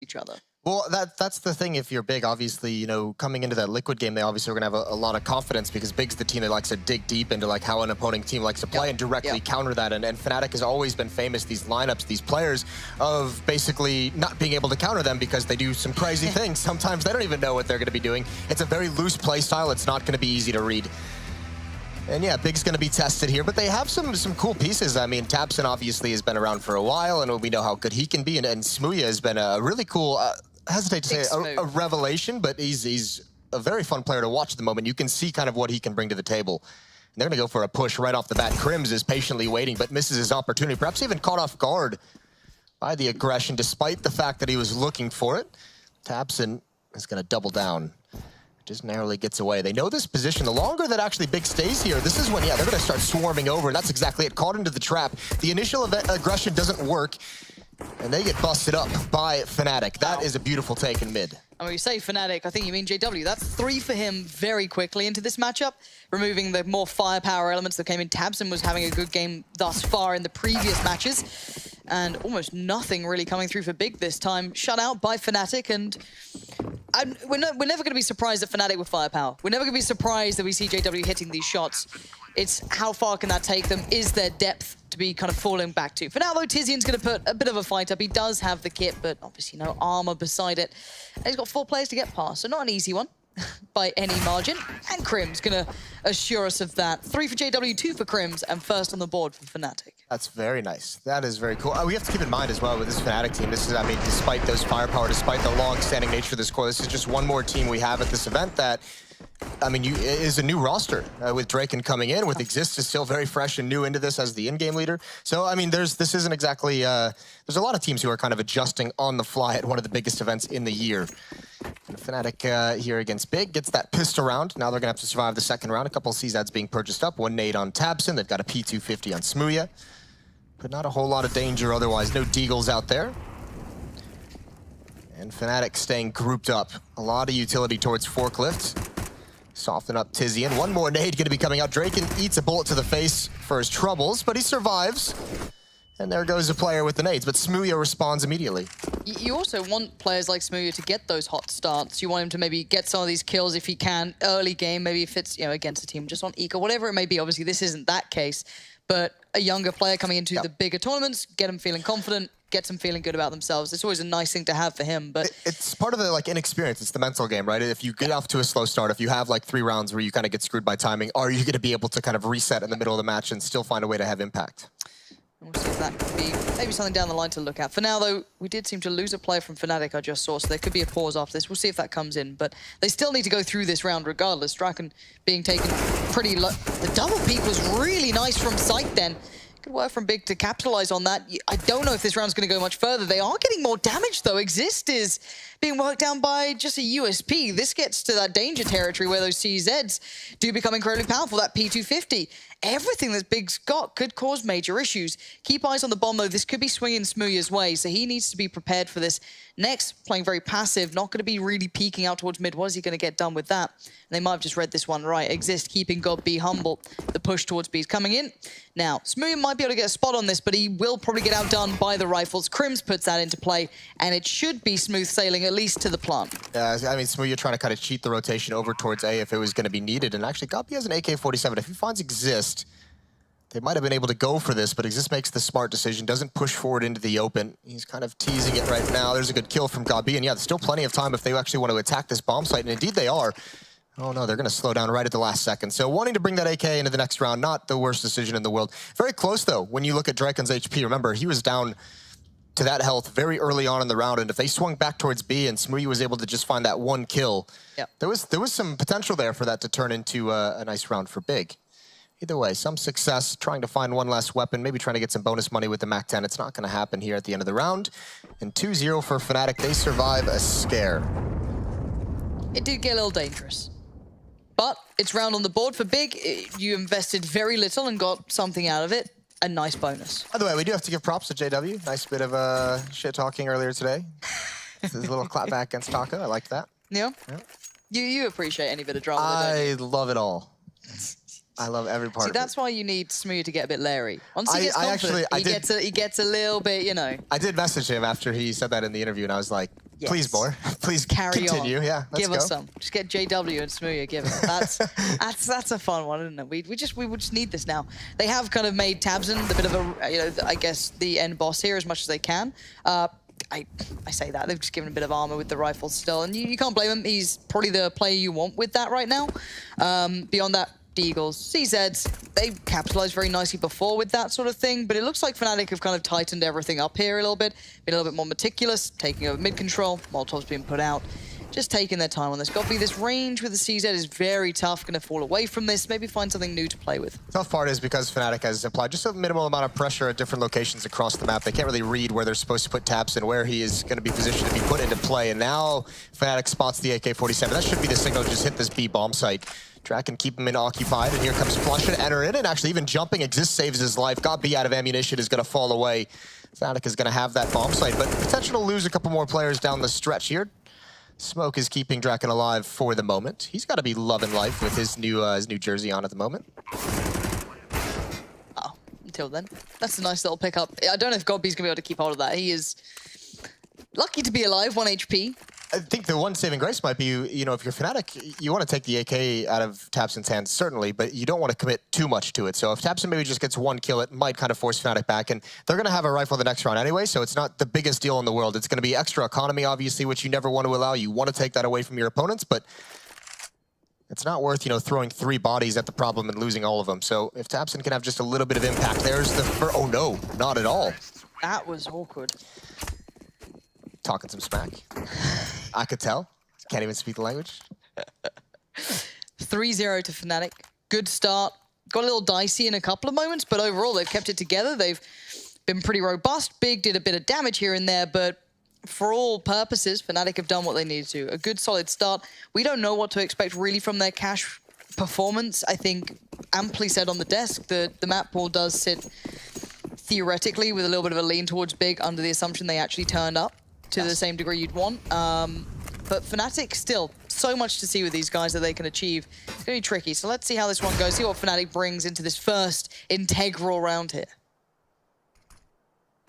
each other. Well, that's the thing. If you're Big, obviously, you know, coming into that Liquid game, they obviously are going to have a lot of confidence because Big's the team that likes to dig deep into like how an opposing team likes to play and directly counter that. And fnatic has always been famous, these lineups, these players, of basically not being able to counter them because they do some crazy things. Sometimes they don't even know what they're going to be doing. It's a very loose play style. It's not going to be easy to read. And yeah, Big's going to be tested here, but they have some cool pieces. I mean, tabseN obviously has been around for a while, and we know how good he can be. And smooya has been a really cool, I hesitate to say a revelation, but he's a very fun player to watch at the moment. You can see kind of what he can bring to the table. And they're going to go for a push right off the bat. Crims is patiently waiting, but misses his opportunity. Perhaps even caught off guard by the aggression, despite the fact that he was looking for it. tabseN is going to double down. Just narrowly gets away. They know this position. The longer that actually Big stays here, this is when, yeah, they're going to start swarming over. And that's exactly it. Caught into the trap. The initial aggression doesn't work, and they get busted up by fnatic. That is a beautiful take in mid. And when you say fnatic, I think you mean JW. That's 3 for him very quickly into this matchup, removing the more firepower elements that came in. tabseN was having a good game thus far in the previous matches, and almost nothing really coming through for Big this time. Shut out by fnatic, and we're never going to be surprised at fnatic with firepower. We're never going to be surprised that we see JW hitting these shots. It's how far can that take them? Is there depth to be kind of falling back to? For now, though, Tizian's going to put a bit of a fight up. He does have the kit, but obviously no armor beside it. And he's got 4 players to get past, so not an easy one by any margin. And Crim's going to assure us of that. 3 for JW, 2 for Crims, and first on the board for fnatic. That's very nice. That is very cool. We have to keep in mind as well with this fnatic team, this is, I mean, despite those firepower, despite the long-standing nature of this core, this is just one more team we have at this event that, I mean, is a new roster with Draken coming in, with Xizt is still very fresh and new into this as the in-game leader. So, I mean, this isn't exactly, there's a lot of teams who are kind of adjusting on the fly at one of the biggest events in the year. And fnatic here against Big gets that pissed around. Now they're going to have to survive the second round. A couple of CZs being purchased up. 1 nade on tabseN. They've got a P250 on smooya. But not a whole lot of danger otherwise. No deagles out there. And fnatic staying grouped up. A lot of utility towards forklift. Soften up Tizian. 1 more nade going to be coming out. Draken eats a bullet to the face for his troubles, but he survives. And there goes a player with the nades, but smooya responds immediately. You also want players like smooya to get those hot starts. You want him to maybe get some of these kills if he can, early game, maybe if it's, you know, against a team just on eco, whatever it may be. Obviously, this isn't that case, but a younger player coming into the bigger tournaments, get them feeling confident, gets them feeling good about themselves. It's always a nice thing to have for him, but it's part of the like inexperience. It's the mental game, right? If you get off to a slow start, if you have like 3 rounds where you kind of get screwed by timing, are you going to be able to kind of reset in the middle of the match and still find a way to have impact? We'll see if that could be maybe something down the line to look at. For now, though, we did seem to lose a player from fnatic I just saw, so there could be a pause after this. We'll see if that comes in, but they still need to go through this round regardless. Draken being taken pretty low. The double peek was really nice from sight then. Good work from Big to capitalize on that. I don't know if this round's going to go much further. They are getting more damage, though. Xizt is being worked down by just a USP. This gets to that danger territory where those CZs do become incredibly powerful. That P250. Everything that Big's got could cause major issues. Keep eyes on the bomb, though. This could be swinging smooya's way, so he needs to be prepared for this. Next, playing very passive, not going to be really peeking out towards mid. What is he going to get done with that? And they might have just read this one right. Xizt keeping God B humble. The push towards B is coming in. Now, smooya might be able to get a spot on this, but he will probably get outdone by the rifles. Crims puts that into play, and it should be smooth sailing, at least to the plant. Yeah, I mean, smooya trying to kind of cheat the rotation over towards A if it was going to be needed. And actually, Gabi has an AK-47. If he finds Xizt, they might have been able to go for this, but Xizt makes the smart decision, doesn't push forward into the open. He's kind of teasing it right now. There's a good kill from Gabi, and yeah, there's still plenty of time if they actually want to attack this bomb site, and indeed they are. Oh no, they're going to slow down right at the last second. So wanting to bring that AK into the next round, not the worst decision in the world. Very close, though, when you look at Draken's HP. Remember, he was down to that health very early on in the round, and if they swung back towards B and smooya was able to just find that 1 kill, there was some potential there for that to turn into a nice round for Big. Either way, some success trying to find one less weapon, maybe trying to get some bonus money with the MAC-10. It's not going to happen here at the end of the round. And 2-0 for fnatic. They survive a scare. It did get a little dangerous. But it's round on the board for Big. You invested very little and got something out of it. A nice bonus. By the way, we do have to give props to JW. Nice bit of shit-talking earlier today. This is a little clapback against Taka. I liked that. Yeah? You appreciate any bit of drama, I love it all. I love every part. See, that's why you need smooya to get a bit Larry. Once he gets confident, he gets a little bit, you know. I did message him after he said that in the interview, and I was like, Yes. Please more. Please continue. On. Yeah, let's give go. us some. Just get JW and Smooya. Give it. That's a fun one, isn't it? We would just need this now. They have kind of made Tabson the bit of a I guess the end boss here as much as they can. I say that they've just given a bit of armor with the rifle still, and you can't blame him. He's probably the player you want with that right now. Beyond that, Eagles, CZs, they capitalized very nicely before with that sort of thing, but it looks like Fnatic have kind of tightened everything up here a little bit, been a little bit more meticulous, taking over mid control, Molotov's being put out, just taking their time on this. Got to be this range with the CZ is very tough, going to fall away from this, maybe find something new to play with. Tough part is because Fnatic has applied just a minimal amount of pressure at different locations across the map. They can't really read where they're supposed to put Taps and where he is going to be positioned to be put into play, and now Fnatic spots the AK-47. That should be the signal to just hit this B bomb site. Drac and keep him in occupied, and here comes Flush and enter in, and actually even jumping, Exist saves his life. Got B out of ammunition, is going to fall away. Fnatic is going to have that bomb site, but potential to lose a couple more players down the stretch here. Smoke is keeping Draken alive for the moment. He's got to be loving life with his new jersey on at the moment. Oh, until then. That's a nice little pickup. I don't know if Godby's going to be able to keep hold of that. He is lucky to be alive, 1 HP. I think the one saving grace might be, you know, if you're Fnatic, you want to take the AK out of Tabson's hands, certainly, but you don't want to commit too much to it. So if Tabson maybe just gets one kill, it might kind of force Fnatic back, and they're going to have a rifle the next round anyway, so it's not the biggest deal in the world. It's going to be extra economy, obviously, which you never want to allow. You want to take that away from your opponents, but it's not worth, you know, throwing 3 bodies at the problem and losing all of them. So if Tabson can have just a little bit of impact, there's the first... Oh, no, not at all. That was awkward. Talking some smack. I could tell. Can't even speak the language. 3-0 to Fnatic. Good start. Got a little dicey in a couple of moments, but overall they've kept it together. They've been pretty robust. Big did a bit of damage here and there, but for all purposes, Fnatic have done what they needed to. A good solid start. We don't know what to expect really from their cash performance. I think amply said on the desk that the map pool does sit theoretically with a little bit of a lean towards Big under the assumption they actually turned up to the same degree you'd want. But Fnatic still, so much to see with these guys that they can achieve. It's going to be tricky, so let's see how this one goes, see what Fnatic brings into this first integral round here.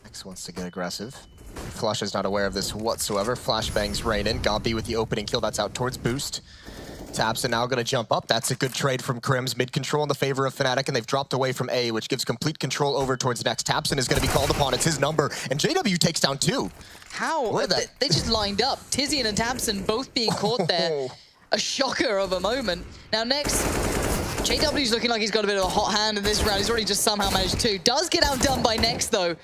X wants to get aggressive. Flush is not aware of this whatsoever. Flashbangs rain in. Gobby with the opening kill, that's out towards Boost. Tabson now going to jump up. That's a good trade from Crims. Mid-control in the favor of Fnatic, and they've dropped away from A, which gives complete control over towards next. Tabson is going to be called upon. It's his number, and JW takes down 2. How? They just lined up. Tizian and Tabson both being caught there. A shocker of a moment. Now next, JW's looking like he's got a bit of a hot hand in this round. He's already just somehow managed to. Does get outdone by Nex, though.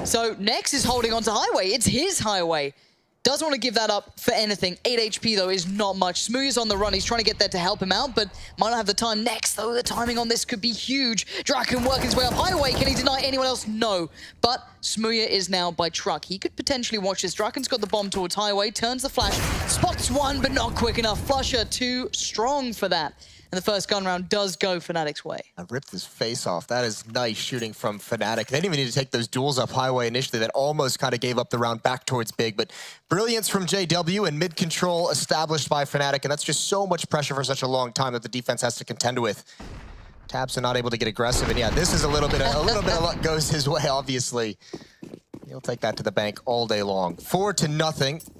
So Nex is holding on to Highway. It's his Highway. Doesn't want to give that up for anything. 8 HP, though, is not much. Smooya's on the run. He's trying to get there to help him out, but might not have the time. Next, though, the timing on this could be huge. Draken working his way up. Highway, can he deny anyone else? No. But Smooya is now by truck. He could potentially watch this. Draken's got the bomb towards Highway, turns the flash, spots one, but not quick enough. Flusher too strong for that. And the first gun round does go Fnatic's way. I ripped his face off. That is nice shooting from Fnatic. They didn't even need to take those duels up Highway initially. That almost kind of gave up the round back towards Big. But brilliance from JW and mid-control established by Fnatic. And that's just so much pressure for such a long time that the defense has to contend with. Tabson not able to get aggressive. And yeah, this is a little bit of luck goes his way, obviously. He'll take that to the bank all day long. 4-0.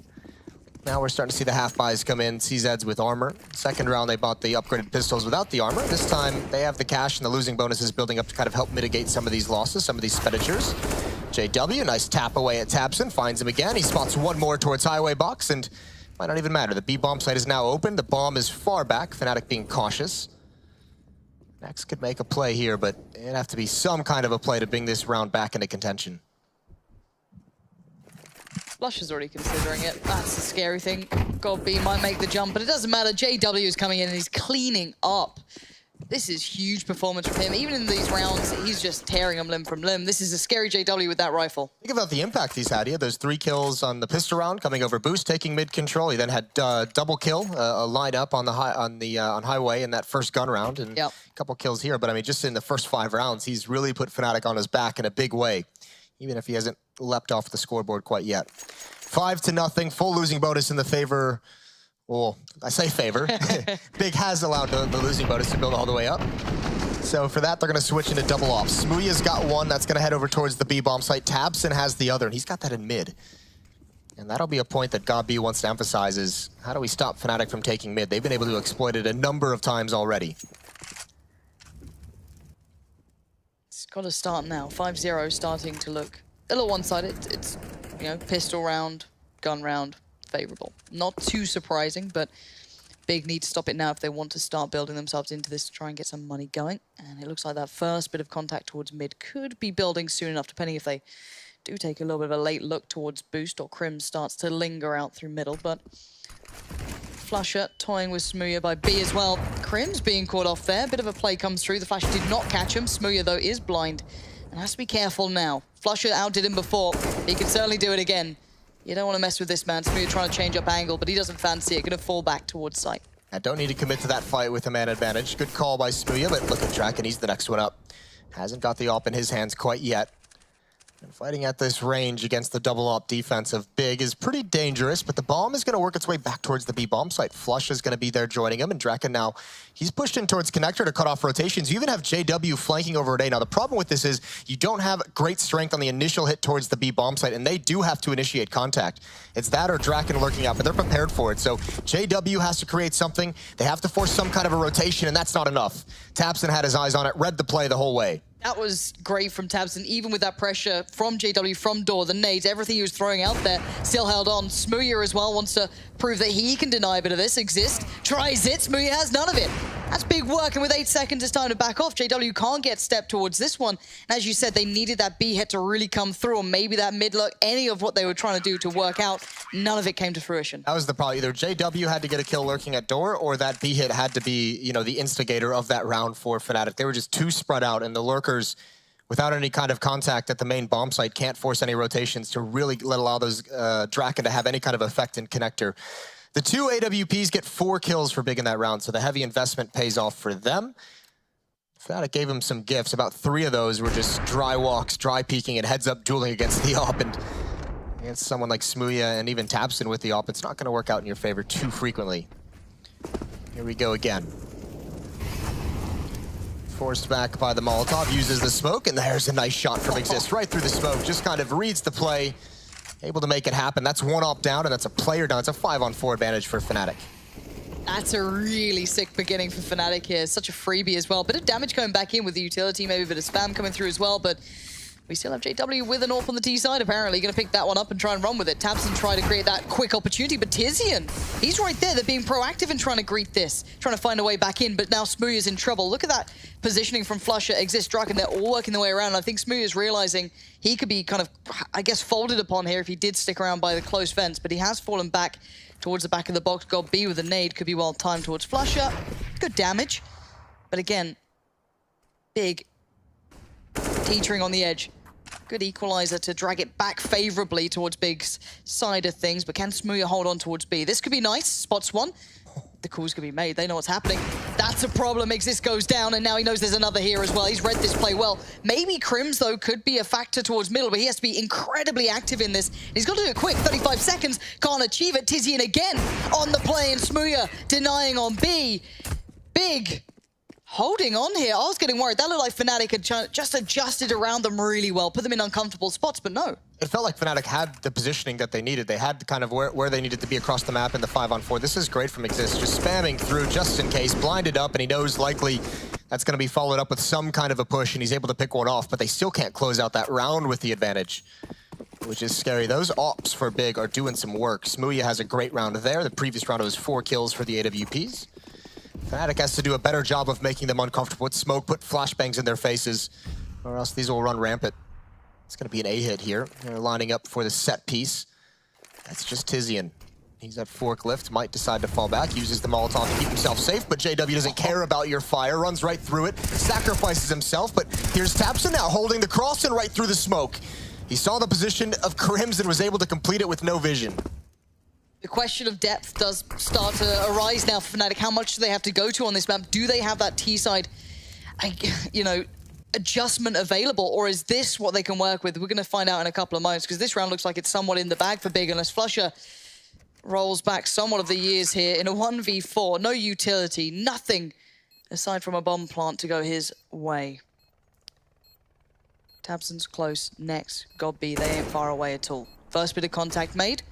Now we're starting to see the half buys come in. CZs with armor. Second round, they bought the upgraded pistols without the armor. This time, they have the cash and the losing bonuses building up to kind of help mitigate some of these losses, some of these expenditures. JW, nice tap away at Tabson, finds him again. He spots one more towards Highway box, and might not even matter. The B bomb site is now open. The bomb is far back. Fnatic being cautious. Next could make a play here, but it'd have to be some kind of a play to bring this round back into contention. Flush is already considering it. That's the scary thing. Godby might make the jump, but it doesn't matter. JW is coming in and he's cleaning up. This is huge performance from him. Even in these rounds, he's just tearing them limb from limb. This is a scary JW with that rifle. Think about the impact he's had. He had those 3 kills on the pistol round, coming over Boost, taking mid-control. He then had double kill, a line up on Highway in that first gun round, and a couple kills here. But I mean, just in the first 5 rounds, he's really put Fnatic on his back in a big way, even if he hasn't leapt off the scoreboard quite yet. 5-0, full losing bonus in the favor. Well, I say favor. Big has allowed the losing bonus to build all the way up. So for that, they're going to switch into double off. Smooya's got one. That's going to head over towards the B-bomb site. Tabson has the other, and he's got that in mid. And that'll be a point that GodB wants to emphasize is, how do we stop Fnatic from taking mid? They've been able to exploit it a number of times already. It's got to start now. 5-0 starting to look a little one-sided. It's, you know, pistol round, gun round, favorable. Not too surprising, but Big need to stop it now if they want to start building themselves into this to try and get some money going. And it looks like that first bit of contact towards mid could be building soon enough, depending if they do take a little bit of a late look towards boost or Crim starts to linger out through middle. But Flusher toying with Smooya by B as well. Crim's being caught off there. Bit of a play comes through. The Flash did not catch him. Smooya, though, is blind and has to be careful now. Flusher outdid him before. He can certainly do it again. You don't want to mess with this man. Smooya trying to change up angle, but he doesn't fancy it. Going to fall back towards site. I don't need to commit to that fight with a man advantage. Good call by Smooya, but look at Draken. He's the next one up. Hasn't got the op in his hands quite yet. And fighting at this range against the double op defense of Big is pretty dangerous, but the bomb is going to work its way back towards the B bomb site. Flush is going to be there joining him, and Draken now, he's pushed in towards connector to cut off rotations. You even have JW flanking over at A. Now, the problem with this is you don't have great strength on the initial hit towards the B bomb site, and they do have to initiate contact. It's that or Draken lurking out, but they're prepared for it. So JW has to create something. They have to force some kind of a rotation, and that's not enough. tabseN had his eyes on it, read the play the whole way. That was great from tabseN, even with that pressure from JW, from door, the nades, everything he was throwing out there, still held on. Smooya as well wants to prove that he can deny a bit of this. Exist, tries it, Smooya has none of it. That's big work, and with 8 seconds, it's time to back off. JW can't get stepped towards this one. And as you said, they needed that B hit to really come through, or maybe that mid look, any of what they were trying to do to work out, none of it came to fruition. That was the problem. Either JW had to get a kill lurking at door, or that B hit had to be, you know, the instigator of that round for Fnatic. They were just too spread out, and the lurkers, without any kind of contact at the main bomb site, can't force any rotations to really allow those Draken to have any kind of effect in connector. The two AWPs get 4 kills for Big in that round, so the heavy investment pays off for them. Fnatic gave him some gifts. About 3 of those were just dry walks, dry peeking, and heads up dueling against the op. And against someone like Smooya and even tabseN with the op, it's not going to work out in your favor too frequently. Here we go again. Forced back by the Molotov, uses the smoke, and there's a nice shot from Exist right through the smoke. Just kind of reads the play, able to make it happen. That's 1 op down, and that's a player down. It's a 5-on-4 advantage for Fnatic. That's a really sick beginning for Fnatic here. Such a freebie as well. Bit of damage coming back in with the utility, maybe a bit of spam coming through as well, but we still have JW with an AWP on the T side, apparently. Going to pick that one up and try and run with it. tabseN try to create that quick opportunity, but Tizian, he's right there. They're being proactive in trying to greet this, trying to find a way back in, but now Smooya's in trouble. Look at that positioning from Flusher, Exist, Draken. They're all working their way around. I think Smooya's realizing he could be kind of, I guess, folded upon here if he did stick around by the close fence, but he has fallen back towards the back of the box. GodB with a nade could be well timed towards Flusher. Good damage, but again, Big teetering on the edge. Good equalizer to drag it back favorably towards Big's side of things, but can Smooya hold on towards B? This could be nice. Spots one. The call's gonna be made. They know what's happening. That's a problem. Exist goes down, and now he knows there's another here as well. He's read this play well. Maybe Crims, though, could be a factor towards middle, but he has to be incredibly active in this. He's got to do it quick. 35 seconds. Can't achieve it. Tizian again on the play, and Smooya denying on B. Big holding on here. I was getting worried. That looked like Fnatic had just adjusted around them really well, put them in uncomfortable spots, but no. It felt like Fnatic had the positioning that they needed. They had kind of where they needed to be across the map in the 5-on-4. This is great from Exist, just spamming through just in case, blinded up, and he knows likely that's going to be followed up with some kind of a push, and he's able to pick one off, but they still can't close out that round with the advantage, which is scary. Those ops for Big are doing some work. Smooya has a great round there. The previous round was 4 kills for the AWPs. Fnatic has to do a better job of making them uncomfortable with smoke, put flashbangs in their faces, or else these will run rampant. It's going to be an A hit here. They're lining up for the set piece. That's just Tizian. He's at forklift, might decide to fall back, uses the Molotov to keep himself safe, but JW doesn't care about your fire, runs right through it, sacrifices himself, but here's tabseN now holding the cross and right through the smoke. He saw the position of Crims and was able to complete it with no vision. The question of depth does start to arise now for Fnatic. How much do they have to go to on this map? Do they have that T-side, adjustment available, or is this what they can work with? We're going to find out in a couple of moments, because this round looks like it's somewhat in the bag for Big, unless Flusher rolls back somewhat of the years here in a 1v4. No utility, nothing aside from a bomb plant to go his way. tabseN's close, next, GodB, they ain't far away at all. First bit of contact made.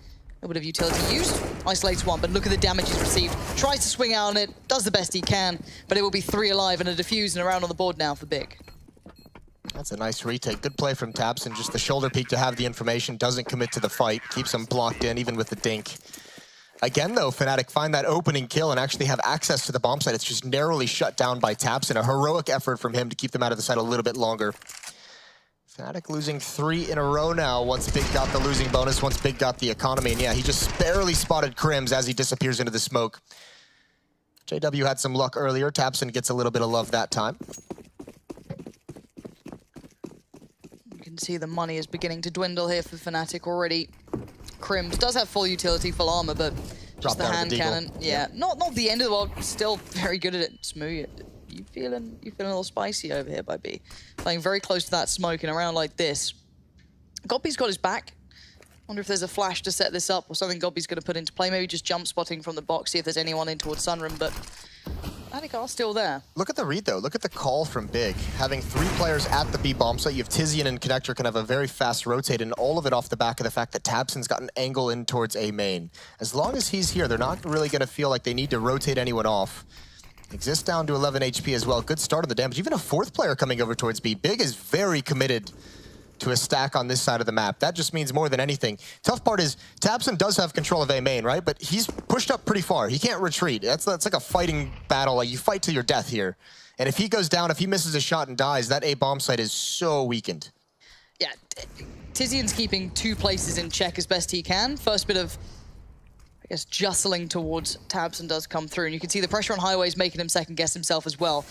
A bit of utility used, isolates one, but look at the damage he's received. Tries to swing out on it, does the best he can, but it will be 3 alive and a defuse and around on the board now for Big. That's a nice retake. Good play from tabseN. Just the shoulder peek to have the information, doesn't commit to the fight, keeps him blocked in even with the dink. Again, though, fnatic find that opening kill and actually have access to the bomb site. It's just narrowly shut down by tabseN. A heroic effort from him to keep them out of the site a little bit longer. fnatic losing 3 in a row now once Big got the losing bonus, once Big got the economy. And yeah, he just barely spotted Crims as he disappears into the smoke. JW had some luck earlier. tabseN gets a little bit of love that time. You can see the money is beginning to dwindle here for fnatic already. Crims does have full utility, full armor, but just the hand cannon. Yeah, not the end of the world. Still very good at it. Smooth. You feeling a little spicy over here by B. Playing very close to that smoke in a round like this. Goppy's got his back. Wonder if there's a flash to set this up or something Goppy's going to put into play. Maybe just jump spotting from the box, see if there's anyone in towards Sunroom, but fnatic are still there. Look at the read, though. Look at the call from Big. Having 3 players at the B bomb site, you have Tizian and Connector can have a very fast rotate, and all of it off the back of the fact that tabseN's got an angle in towards A main. As long as he's here, they're not really going to feel like they need to rotate anyone off. Exist down to 11 HP as well. Good start of the damage. Even a 4th player coming over towards B. Big is very committed to a stack on this side of the map. That just means more than anything. Tough part is tabseN does have control of A main, right? But he's pushed up pretty far. He can't retreat. That's like a fighting battle. Like you fight to your death here. And if he goes down, if he misses a shot and dies, that A bomb site is so weakened. Yeah, Tizian's keeping 2 places in check as best he can. First bit of, I guess, jostling towards tabseN does come through. And you can see the pressure on highways making him second guess himself as well.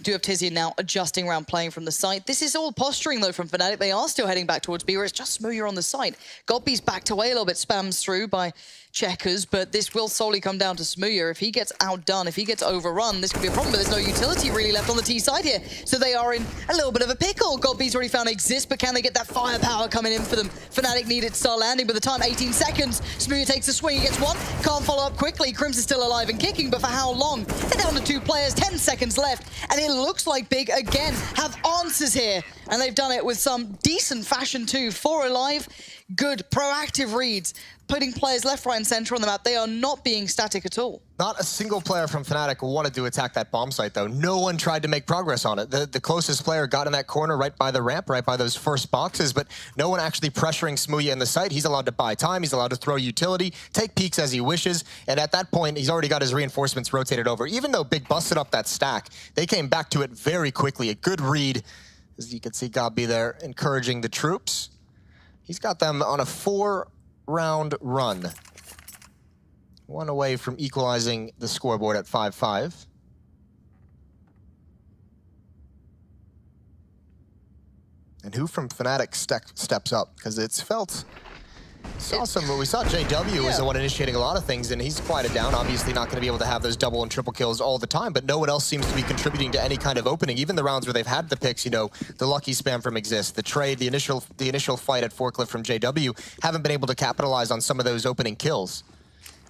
Do have Tizian now adjusting around playing from the site. This is all posturing though from fnatic. They are still heading back towards B where it's just Smooya on the site. Goppy's backed away a little bit, spams through by Checkers, but this will solely come down to Smooya. If he gets outdone, if he gets overrun, this could be a problem, but there's no utility really left on the T side here. So they are in a little bit of a pickle. Goppy's already found Exist, but can they get that firepower coming in for them? fnatic need it to start landing, but the time, 18 seconds. Smooya takes a swing, he gets one, can't follow up quickly. Crims is still alive and kicking, but for how long? They're down to 2 players, 10 seconds left, and it looks like Big again have answers here, and they've done it with some decent fashion too. 4 alive, good proactive reads, putting players left, right, and center on the map. They are not being static at all. Not a single player from fnatic wanted to attack that bomb site, though. No one tried to make progress on it. The closest player got in that corner right by the ramp, right by those first boxes, but no one actually pressuring Smooya in the site. He's allowed to buy time, he's allowed to throw utility, take peeks as he wishes, and at that point, he's already got his reinforcements rotated over. Even though Big busted up that stack, they came back to it very quickly. A good read, as you can see Gobby there, encouraging the troops. He's got them on a 4-round run. 1 away from equalizing the scoreboard at 5-5. And who from fnatic steps up? Because it's felt... We saw JW was the one initiating a lot of things, and he's quieted down. Obviously not going to be able to have those double and triple kills all the time, but no one else seems to be contributing to any kind of opening. Even the rounds where they've had the picks, you know, the lucky spam from Exist, the trade, the initial fight at Forklift from JW, haven't been able to capitalize on some of those opening kills.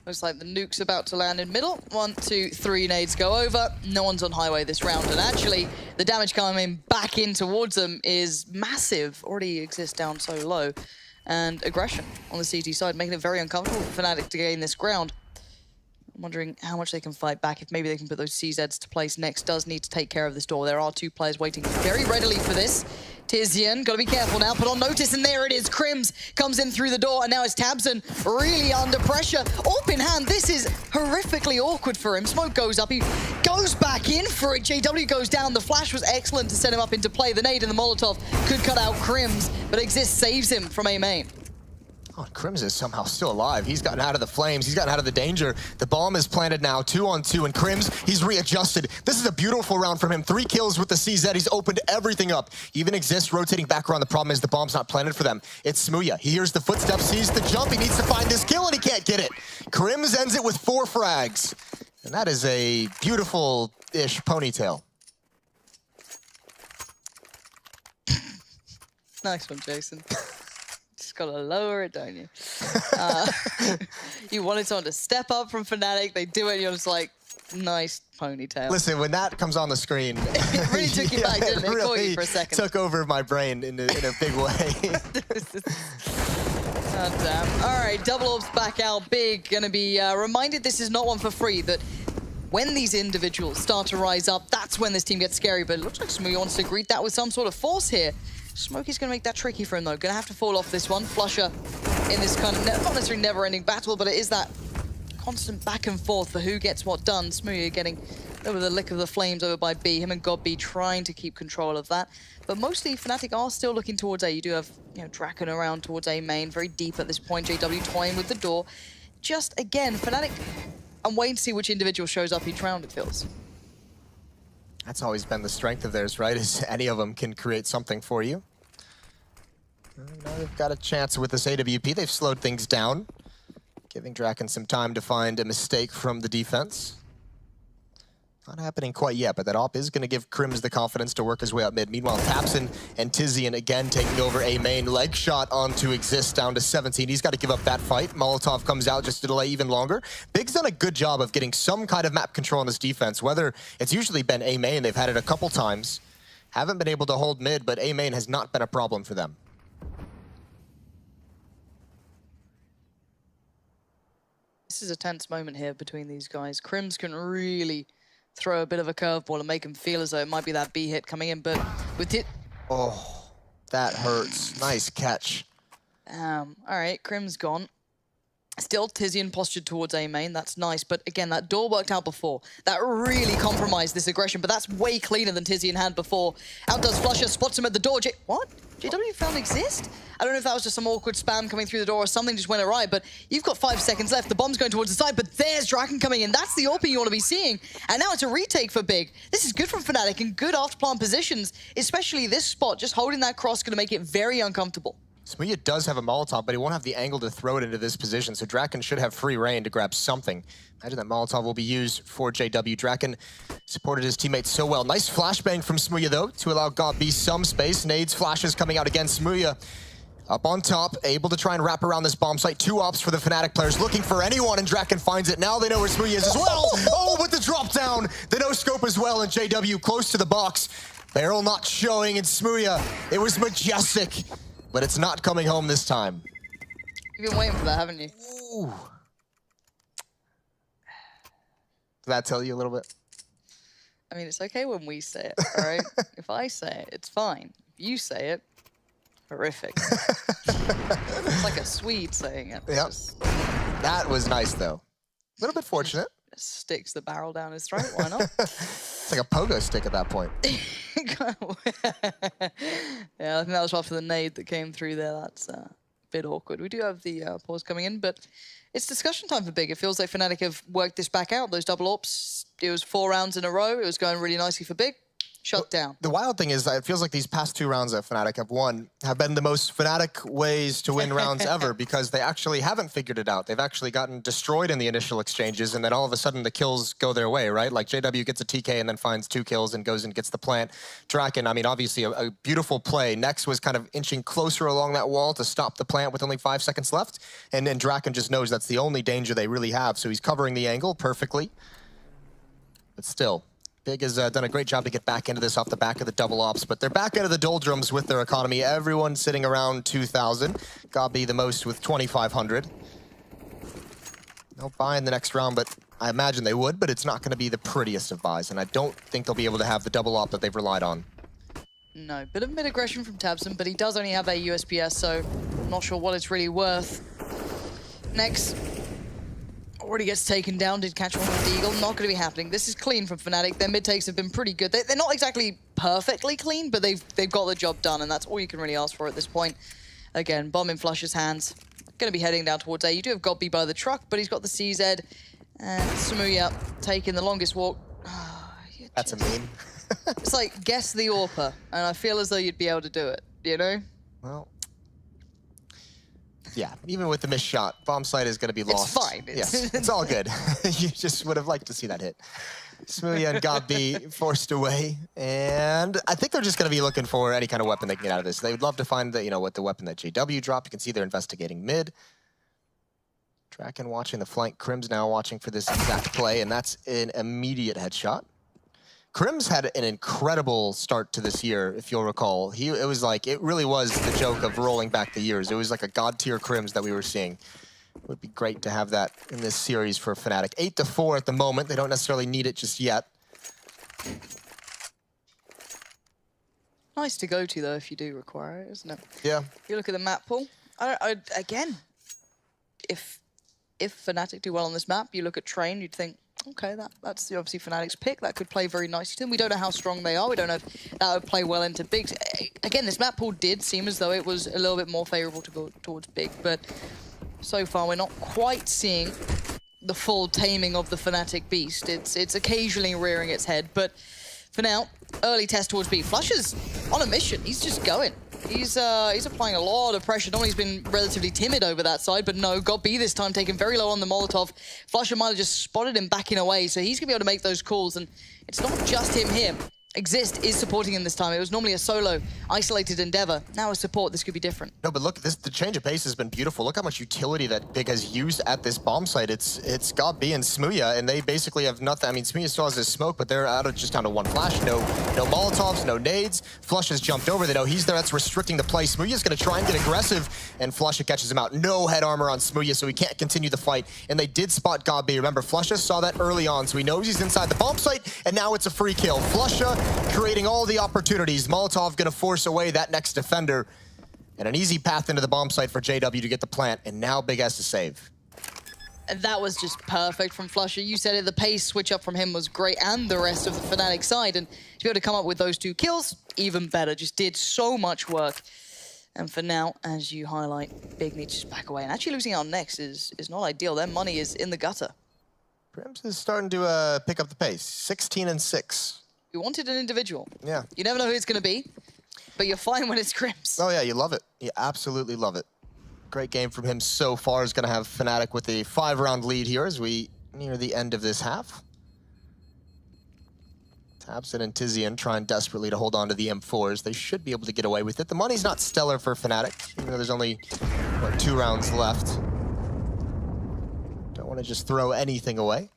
Looks like the nuke's about to land in middle. 1, 2, 3 nades go over. No one's on highway this round, and actually the damage coming back in towards them is massive. Already Exist down so low. And aggression on the CT side, making it very uncomfortable for fnatic to gain this ground. I'm wondering how much they can fight back, if maybe they can put those CZs to place. Next does need to take care of this door. There are 2 players waiting very readily for this. Tizian, gotta be careful now, put on notice, and there it is. Crims comes in through the door, and now it's tabseN really under pressure. AWP in hand, this is horrifically awkward for him. Smoke goes up, he goes back in for it. JW goes down, the flash was excellent to set him up into play. The nade and the Molotov could cut out Crims, but Exist saves him from A main. Oh, Crims is somehow still alive. He's gotten out of the flames. He's gotten out of the danger. The bomb is planted now, 2-on-2, and Crims, he's readjusted. This is a beautiful round from him. 3 kills with the CZ. He's opened everything up. Even Exist rotating back around. The problem is the bomb's not planted for them. It's Smooya. He hears the footsteps, sees the jump. He needs to find this kill, and he can't get it. Crims ends it with 4 frags. And that is a beautiful-ish ponytail. Nice one, Jason. Gotta lower it, don't you? You wanted someone to step up from fnatic, they do it, and you're just like, nice ponytail. Listen, when that comes on the screen... It really took you back, didn't it? It caught you for a second. Took over my brain in a big way. Oh, damn. All right, double orbs back out. Big gonna be reminded this is not one for free, that when these individuals start to rise up, that's when this team gets scary. But it looks like Smoothie wants to greet that with some sort of force here. Smokey's gonna make that tricky for him though. Gonna have to fall off this one. Flusher in this kind of, not necessarily never-ending battle, but it is that constant back and forth for who gets what done. Smoothie getting over the lick of the flames over by B. Him and GodB trying to keep control of that. But mostly Fnatic are still looking towards A. You do have, you know, Draken around towards A main, very deep at this point. JW toying with the door. Just again, Fnatic, I'm waiting to see which individual shows up each round, it feels. That's always been the strength of theirs, right? Is any of them can create something for you. Now they've got a chance with this AWP. They've slowed things down, giving Draken some time to find a mistake from the defense. Not happening quite yet, but that op is going to give Crims the confidence to work his way up mid. Meanwhile, Tapson and Tizian again taking over A main. Leg shot onto Exist down to 17. He's got to give up that fight. Molotov comes out just to delay even longer. Big's done a good job of getting some kind of map control on this defense, whether it's usually been A main. They've had it a couple times. Haven't been able to hold mid, but A main has not been a problem for them. This is a tense moment here between these guys. Crims can really throw a bit of a curveball and make him feel as though it might be that B hit coming in, but with it... Oh, that hurts. Nice catch. All right, Crims gone. Still Tizian postured towards A main, that's nice, but again, that door worked out before. That really compromised this aggression, but that's way cleaner than Tizian had before. Outdoes Flusher, spots him at the door. What? JW found Exist? I don't know if that was just some awkward spam coming through the door or something just went awry, but you've got 5 seconds left. The bomb's going towards the side, but there's Draken coming in. That's the AWP you want to be seeing. And now it's a retake for Big. This is good from Fnatic and good after plant positions, especially this spot. Just holding that cross going to make it very uncomfortable. Smoothie does have a Molotov, but he won't have the angle to throw it into this position, so Draken should have free reign to grab something. Imagine that Molotov will be used for JW. Draken supported his teammates so well. Nice flashbang from Smoothie, though, to allow GodB some space. Nades, flashes coming out again. Smoothie up on top, able to try and wrap around this bomb site. 2 ops for the Fnatic players, looking for anyone, and Draken finds it. Now they know where Smoothie is as well. Oh, with the drop down, the no-scope as well, and JW close to the box. Barrel not showing, and Smoothie, it was majestic. But it's not coming home this time. You've been waiting for that, haven't you? Ooh. Did that tell you a little bit? I mean, it's okay when we say it, all right? If I say it, it's fine. If you say it, horrific. It's like a Swede saying it. Yep. That was nice, though. A little bit fortunate. Just sticks the barrel down his throat, why not? It's like a pogo stick at that point. Yeah, I think that was after the nade that came through there. That's a bit awkward. We do have the pause coming in, but it's discussion time for Big. It feels like Fnatic have worked this back out. Those double ops, it was 4 rounds in a row. It was going really nicely for Big. Shut down. The wild thing is that it feels like these past 2 rounds that Fnatic have been the most Fnatic ways to win rounds ever, because they actually haven't figured it out. They've actually gotten destroyed in the initial exchanges, and then all of a sudden the kills go their way, right? Like JW gets a TK and then finds 2 kills and goes and gets the plant. Draken, I mean, obviously a beautiful play. Nex was kind of inching closer along that wall to stop the plant with only 5 seconds left, and then Draken just knows that's the only danger they really have, so he's covering the angle perfectly. But still, Big has done a great job to get back into this off the back of the double ops, but they're back into the doldrums with their economy. Everyone sitting around 2,000. GodB the most with 2,500. They'll buy in the next round, but I imagine they would, but it's not going to be the prettiest of buys, and I don't think they'll be able to have the double op that they've relied on. No, bit of mid-aggression from Tabson, but he does only have a USPS, so I'm not sure what it's really worth. Next. Already gets taken down, did catch one with the Eagle. Not going to be happening. This is clean from Fnatic. Their mid-takes have been pretty good. They're not exactly perfectly clean, but they've got the job done, and that's all you can really ask for at this point. Again, bomb in Flush's hands. Going to be heading down towards A. You do have GodB by the truck, but he's got the CZ. And Smoothie taking the longest walk. Oh, that's a meme. It's like, guess the AWPer, and I feel as though you'd be able to do it, you know? Well, yeah, even with the missed shot, bomb site is going to be lost. It's fine. Yes, it's all good. You just would have liked to see that hit. Smoothie and GodB forced away, and I think they're just going to be looking for any kind of weapon they can get out of this. They would love to find the, what the weapon that JW dropped. You can see they're investigating mid. Draken watching the flank. Crims now watching for this exact play, and that's an immediate headshot. Crims had an incredible start to this year, if you'll recall. It really was the joke of rolling back the years. It was like a god-tier Crims that we were seeing. It would be great to have that in this series for Fnatic. 8-4 at the moment. They don't necessarily need it just yet. Nice to go to, though, if you do require it, isn't it? Yeah. You look at the map pool. Again, if Fnatic do well on this map, you look at Train, you'd think, okay, that's obviously Fnatic's pick. That could play very nicely to them. We don't know how strong they are. We don't know if that would play well into Big. Again, this map pool did seem as though it was a little bit more favorable to go towards Big, but so far we're not quite seeing the full taming of the Fnatic beast. It's occasionally rearing its head, but for now, early test towards B. Flusher's on a mission. He's just going. He's applying a lot of pressure. Normally he's been relatively timid over that side, but no, got B this time, taken very low on the Molotov. Flusher might have just spotted him backing away, so he's going to be able to make those calls, and it's not just him here. Exist is supporting him this time. It was normally a solo, isolated endeavor. Now with support, this could be different. No, but look, the change of pace has been beautiful. Look how much utility that Big has used at this bomb site. It's got B and Smooya, and they basically have nothing. I mean, Smooya still has his smoke, but they're just down to one flash. No Molotovs, no nades. Flush has jumped over. They know he's there. That's restricting the play. Smooya's going to try and get aggressive, and Flush catches him out. No head armor on Smooya, so he can't continue the fight. And they did spot God B. Remember, Flusha saw that early on, so he knows he's inside the bomb site, and now it's a free kill. Flusha creating all the opportunities. Molotov going to force away that next defender. And an easy path into the bomb site for JW to get the plant. And now Big has to save. And that was just perfect from Flusher. You said it, the pace switch up from him was great, and the rest of the Fnatic side. And to be able to come up with those 2 kills, even better. Just did so much work. And for now, as you highlight, Big needs to back away. And actually losing out next is not ideal. Their money is in the gutter. Crims is starting to pick up the pace. 16-6. You wanted an individual. Yeah. You never know who it's going to be, but you're fine when it's Crims. Oh yeah, you love it. You absolutely love it. Great game from him so far. Is going to have Fnatic with a 5-round lead here as we near the end of this half. tabseN and Tizian trying desperately to hold on to the M4s. They should be able to get away with it. The money's not stellar for Fnatic, even though there's only, what, 2 rounds left. Don't want to just throw anything away.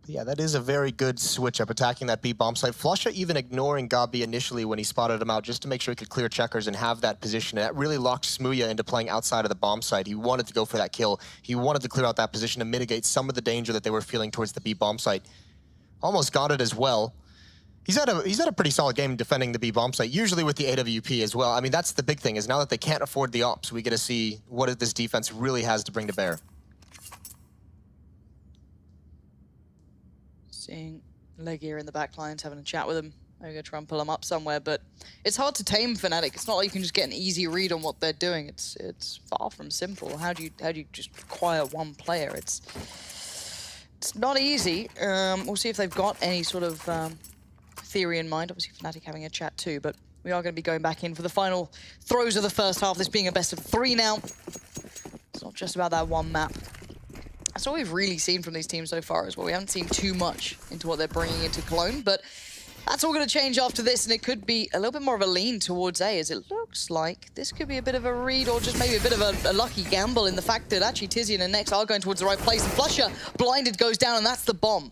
Yeah, that is a very good switch up, attacking that B bomb site. Flusha even ignoring Gabi initially when he spotted him out, just to make sure he could clear checkers and have that position. And that really locked Smooya into playing outside of the bomb site. He wanted to go for that kill. He wanted to clear out that position to mitigate some of the danger that they were feeling towards the B bomb site. Almost got it as well. He's had a pretty solid game defending the B bomb site, usually with the AWP as well. I mean, that's the big thing, is now that they can't afford the ops, we get to see what this defense really has to bring to bear. Seeing Legia in the back lines, having a chat with him. I'm going to try and pull him up somewhere, but it's hard to tame Fnatic. It's not like you can just get an easy read on what they're doing. It's far from simple. How do you just quiet one player? It's not easy. We'll see if they've got any sort of theory in mind. Obviously, Fnatic having a chat too, but we are going to be going back in for the final throws of the first half. This being a best of 3 now. It's not just about that one map. That's all we've really seen from these teams so far as well. We haven't seen too much into what they're bringing into Cologne, but that's all going to change after this, and it could be a little bit more of a lean towards A, as it looks like this could be a bit of a read, or just maybe a bit of a lucky gamble in the fact that actually Tizian and Nex are going towards the right place, and Flusha blinded goes down, and that's the bomb.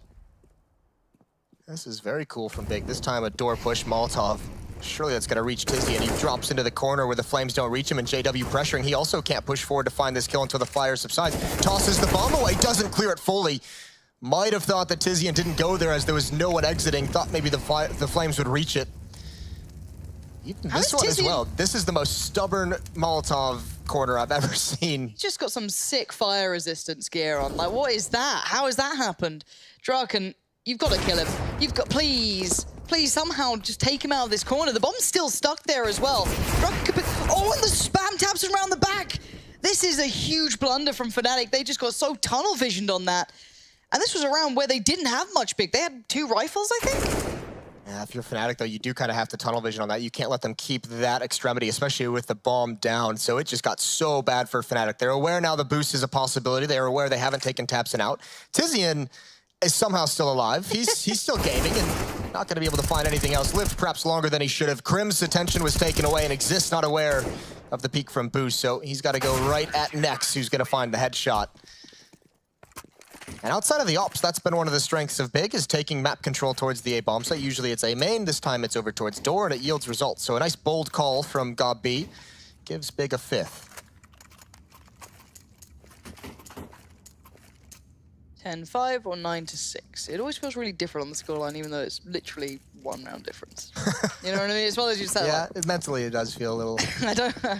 This is very cool from Big. This time a door push Molotov. Surely that's going to reach Tizian. He drops into the corner where the flames don't reach him, and JW pressuring. He also can't push forward to find this kill until the fire subsides. Tosses the bomb away, doesn't clear it fully. Might have thought that Tizian didn't go there as there was no one exiting. Thought maybe the flames would reach it. Even this one as well. This is the most stubborn Molotov corner I've ever seen. He's just got some sick fire resistance gear on. Like, what is that? How has that happened? Draken, you've got to kill him. You've got, please somehow just take him out of this corner. The bomb's still stuck there as well. Oh, and the spam taps around the back. This is a huge blunder from Fnatic. They just got so tunnel visioned on that. And this was around where they didn't have much Big. They had 2 rifles, I think. Yeah, if you're Fnatic, though, you do kind of have to tunnel vision on that. You can't let them keep that extremity, especially with the bomb down. So it just got so bad for Fnatic. They're aware now the boost is a possibility. They're aware they haven't taken tabseN out. Tizian is somehow still alive. He's still gaming and not going to be able to find anything else. Lived perhaps longer than he should have. Crim's attention was taken away, and Exist not aware of the peek from Boost, so he's got to go right at Nex, who's going to find the headshot. And outside of the ops, that's been one of the strengths of Big, is taking map control towards the A bomb site. Usually it's A main, this time it's over towards door, and it yields results. So a nice bold call from Gob B gives Big a 5th. 10-5 or 9-6. It always feels really different on the scoreline, even though it's literally 1 round difference. You know what I mean? It's one of those you said. Yeah, like, mentally it does feel a little...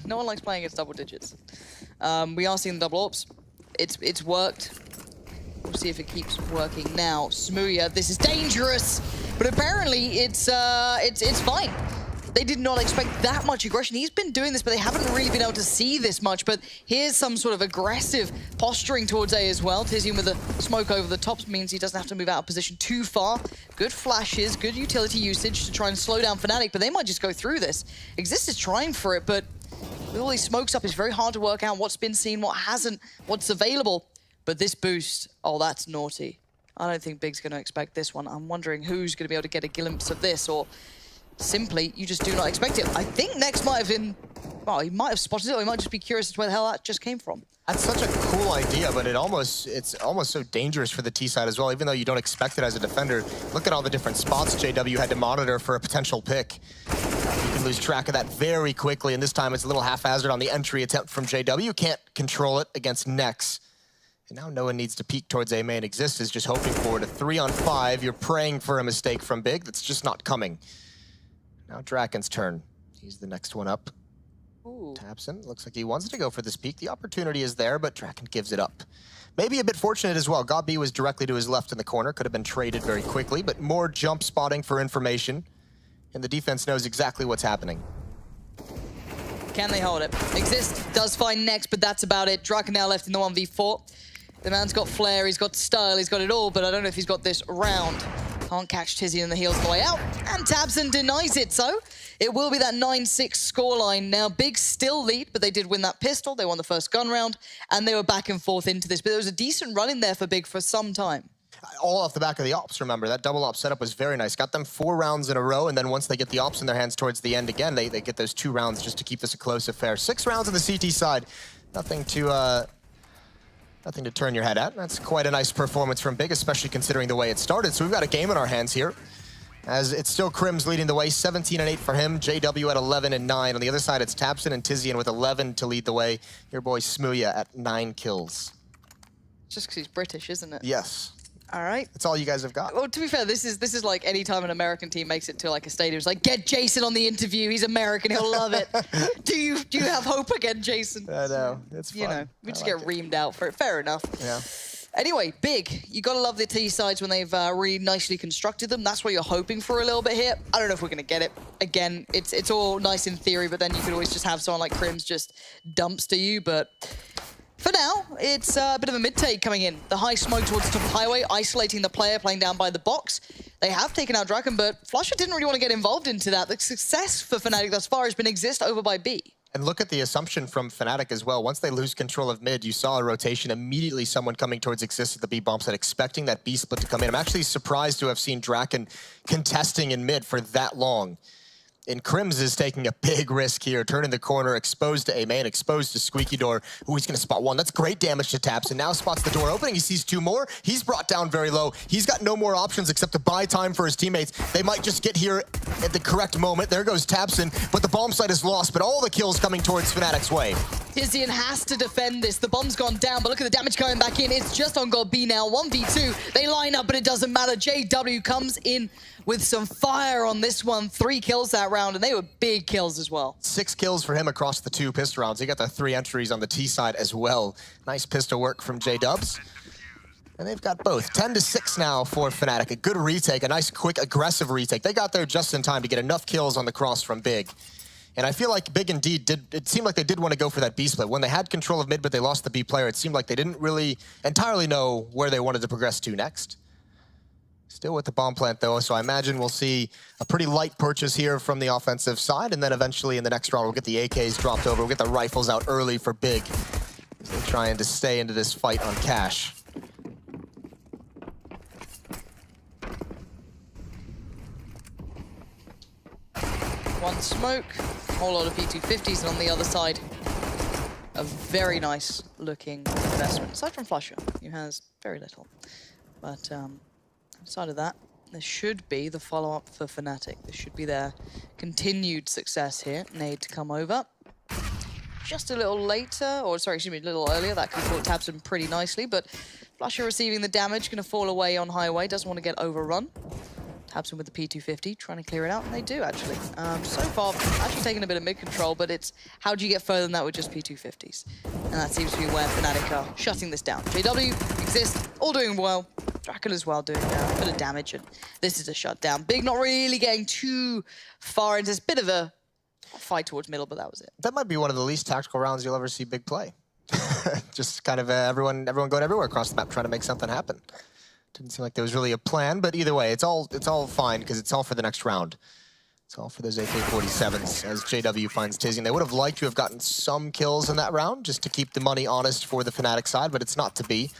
No one likes playing against double digits. We are seeing the double ops. It's worked. We'll see if it keeps working now. Smooya, this is dangerous, but apparently it's fine. They did not expect that much aggression. He's been doing this, but they haven't really been able to see this much. But here's some sort of aggressive posturing towards A as well. Tizian with a smoke over the top means he doesn't have to move out of position too far. Good flashes, good utility usage to try and slow down Fnatic, but they might just go through this. Exist is trying for it, but with all these smokes up, it's very hard to work out what's been seen, what hasn't, what's available. But this boost, oh, that's naughty. I don't think Big's going to expect this one. I'm wondering who's going to be able to get a glimpse of this, or simply, you just do not expect it. I think Next might have been, well, he might have spotted it, or he might just be curious as to where the hell that just came from. That's such a cool idea, but it's almost so dangerous for the T side as well, even though you don't expect it as a defender. Look at all the different spots JW had to monitor for a potential pick. You can lose track of that very quickly, and this time it's a little haphazard on the entry attempt from JW. Can't control it against Nex. And now no one needs to peek towards A main. Exist is just hoping for it. A 3-on-5. You're praying for a mistake from Big that's just not coming. Now Draken's turn. He's the next one up. Ooh. Tabson looks like he wants to go for this peek. The opportunity is there, but Draken gives it up. Maybe a bit fortunate as well. Gob B was directly to his left in the corner. Could have been traded very quickly, but more jump spotting for information. And the defense knows exactly what's happening. Can they hold it? Exist does find Next, but that's about it. Draken now left in the 1v4. The man's got flair, he's got style, he's got it all, but I don't know if he's got this round. Can't catch Tizian in the heels on the way out, and Tabson denies it, so it will be that 9-6 scoreline. Now, Big still lead, but they did win that pistol, they won the first gun round, and they were back and forth into this, but there was a decent run in there for Big for some time. All off the back of the ops, remember. That double op setup was very nice. Got them 4 rounds in a row, and then once they get the ops in their hands towards the end again, they get those 2 rounds just to keep this a close affair. 6 rounds on the CT side. Nothing to turn your head at. That's quite a nice performance from Big, especially considering the way it started. So we've got a game in our hands here, as it's still Crims leading the way, 17-8 for him, JW at 11-9. On the other side, it's Tabson and Tizian with 11 to lead the way. Your boy Smooya at 9 kills. Just because he's British, isn't it? Yes. All right. That's all you guys have got. Well, to be fair, this is like any time an American team makes it to like a stadium, it's like, get Jason on the interview. He's American. He'll love it. Do you have hope again, Jason? I know. It's fun. You know, we just get reamed out for it. Fair enough. Yeah. Anyway, Big. You got to love the T sides when they've really nicely constructed them. That's what you're hoping for a little bit here. I don't know if we're going to get it. Again, it's all nice in theory, but then you could always just have someone like Crims just dumpster you, but... For now, it's a bit of a mid-take coming in. The high smoke towards the top of the highway, isolating the player, playing down by the box. They have taken out Draken, but Flusher didn't really want to get involved into that. The success for Fnatic thus far has been Exist over by B. And look at the assumption from Fnatic as well. Once they lose control of mid, you saw a rotation, immediately someone coming towards Exist at the B bomb site, expecting that B split to come in. I'm actually surprised to have seen Draken contesting in mid for that long. And Crims is taking a big risk here, turning the corner, exposed to A main, exposed to Squeaky Door. Ooh, he's going to spot 1. That's great damage to Tabson. Now spots the door opening. He sees 2 more. He's brought down very low. He's got no more options except to buy time for his teammates. They might just get here at the correct moment. There goes Tabson, but the bomb site is lost, but all the kills coming towards Fnatic's way. Tizian has to defend this. The bomb's gone down, but look at the damage coming back in. It's just on Gob B now. 1v2. They line up, but it doesn't matter. JW comes in with some fire on this one. 3 kills that round, and they were big kills as well. 6 kills for him across the 2 pistol rounds. He got the 3 entries on the T side as well. Nice pistol work from J-Dubs. And they've got both. 10-6 now for Fnatic. A good retake, a nice, quick, aggressive retake. They got there just in time to get enough kills on the cross from Big. And I feel like Big indeed it seemed like they did want to go for that B split. When they had control of mid, but they lost the B player, it seemed like they didn't really entirely know where they wanted to progress to next. Still with the bomb plant, though, so I imagine we'll see a pretty light purchase here from the offensive side, and then eventually in the next round, we'll get the AKs dropped over. We'll get the rifles out early for Big, as they're trying to stay into this fight on cash. One smoke, a whole lot of P250s, and on the other side, a very nice looking investment. Aside from flusha, who has very little. But outside of that, there should be the follow-up for fnatic. This should be their continued success here. Nade to come over. Just a little later, or sorry, excuse me, a little earlier. That could have caught tabseN pretty nicely, but flusha receiving the damage, going to fall away on highway. Doesn't want to get overrun. tabseN with the P250, trying to clear it out, and they do, actually. So far, actually taking a bit of mid-control, but it's how do you get further than that with just P250s? And that seems to be where fnatic are shutting this down. JW exists, all doing well. Draken as well doing a bit of damage, and this is a shutdown. Big not really getting too far into this. Bit of a fight towards middle, but that was it. That might be one of the least tactical rounds you'll ever see Big play. Just kind of everyone going everywhere across the map trying to make something happen. Didn't seem like there was really a plan, but either way, it's all fine because it's all for the next round. It's all for those AK-47s as JW finds Tizian. They would have liked to have gotten some kills in that round just to keep the money honest for the fnatic side, but it's not to be.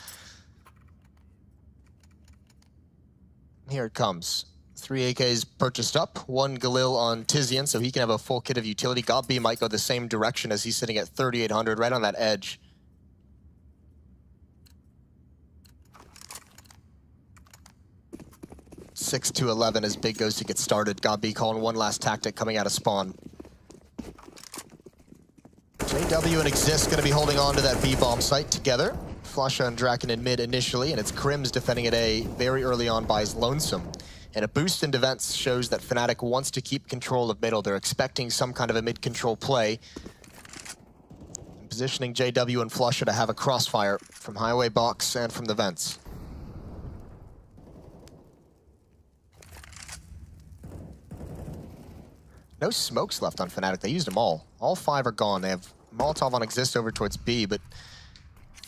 Here it comes. 3 AKs purchased up, 1 Galil on Tizian, so he can have a full kit of utility. Godby might go the same direction as he's sitting at 3,800, right on that edge. Six to 11 as Big goes to get started. Godby calling one last tactic coming out of spawn. JW and Exist going to be holding on to that B-bomb site together. flusha and Draken in mid initially, and it's Crims defending at A very early on by his Lonesome. And a boost in defense shows that fnatic wants to keep control of middle. They're expecting some kind of a mid-control play. And positioning JW and flusha to have a crossfire from highway box and from the vents. No smokes left on fnatic. They used them all. All 5 are gone. They have Molotov on Exist over towards B, but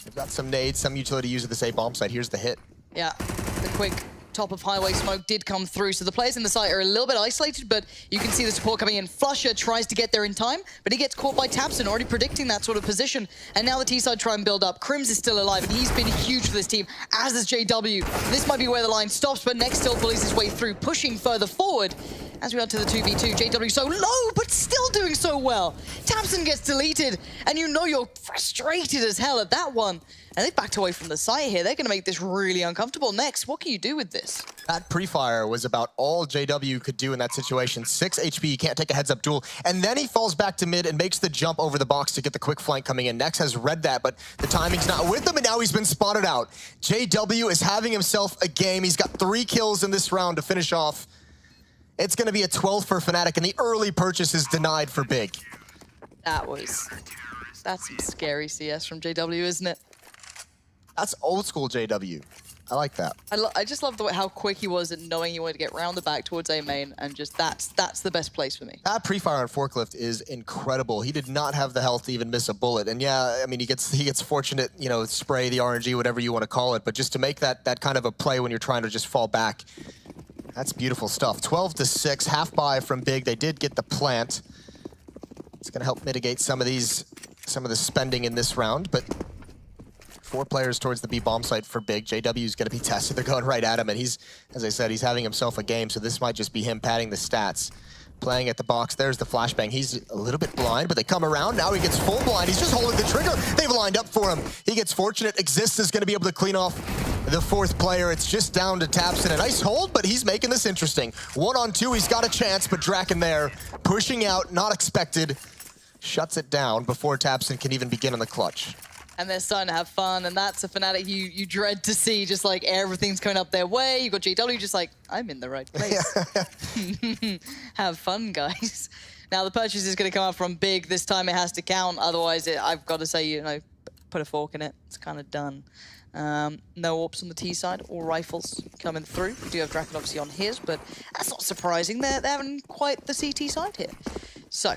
they've got some nades, some utility use of this A bomb site. Here's the hit. Yeah, the quick top of highway smoke did come through, so the players in the site are a little bit isolated, but you can see the support coming in. flusha tries to get there in time, but he gets caught by tabseN, already predicting that sort of position. And now the T-side try and build up. Crims is still alive, and he's been huge for this team, as is JW. This might be where the line stops, but Next still bullies his way through, pushing further forward. As we are to the 2v2, JW so low, but still doing so well. tabseN gets deleted, and you know you're frustrated as hell at that one. And they've backed away from the site here. They're going to make this really uncomfortable. Next, what can you do with this? That pre-fire was about all JW could do in that situation. 6 HP, you can't take a heads-up duel. And then he falls back to mid and makes the jump over the box to get the quick flank coming in. Next has read that, but the timing's not with him, and now he's been spotted out. JW is having himself a game. He's got 3 kills in this round to finish off. It's going to be a 12 for fnatic, and the early purchase is denied for Big. That's some scary CS from JW, isn't it? That's old school JW. I like that. I just love the way how quick he was at knowing he wanted to get round the back towards A main, and just that's the best place for me. That pre-fire on Forklift is incredible. He did not have the health to even miss a bullet. And yeah, I mean, he gets fortunate, you know, spray, the RNG, whatever you want to call it. But just to make that kind of a play when you're trying to just fall back, that's beautiful stuff. 12-6, half buy from Big. They did get the plant. It's going to help mitigate some of the spending in this round, but 4 players towards the B bomb site for Big. JW is going to be tested. They're going right at him, and he's, as I said, he's having himself a game, so this might just be him padding the stats. Playing at the box, there's the flashbang. He's a little bit blind, but they come around. Now he gets full blind. He's just holding the trigger. They've lined up for him. He gets fortunate. Exist is going to be able to clean off the 4th player. It's just down to tabseN. A nice hold, but he's making this interesting. 1-on-2, he's got a chance, but Draken there, pushing out, not expected. Shuts it down before tabseN can even begin on the clutch. And they're starting to have fun, and that's a fnatic you dread to see, just like everything's going up their way. You've got JW just like, I'm in the right place. Have fun, guys. Now the purchase is going to come up from Big. This time it has to count, otherwise I've got to say, you know, put a fork in it. It's kind of done. No AWPs on the T side, or rifles coming through. We do have Draken obviously on his, but that's not surprising. They're having quite the CT side here. So,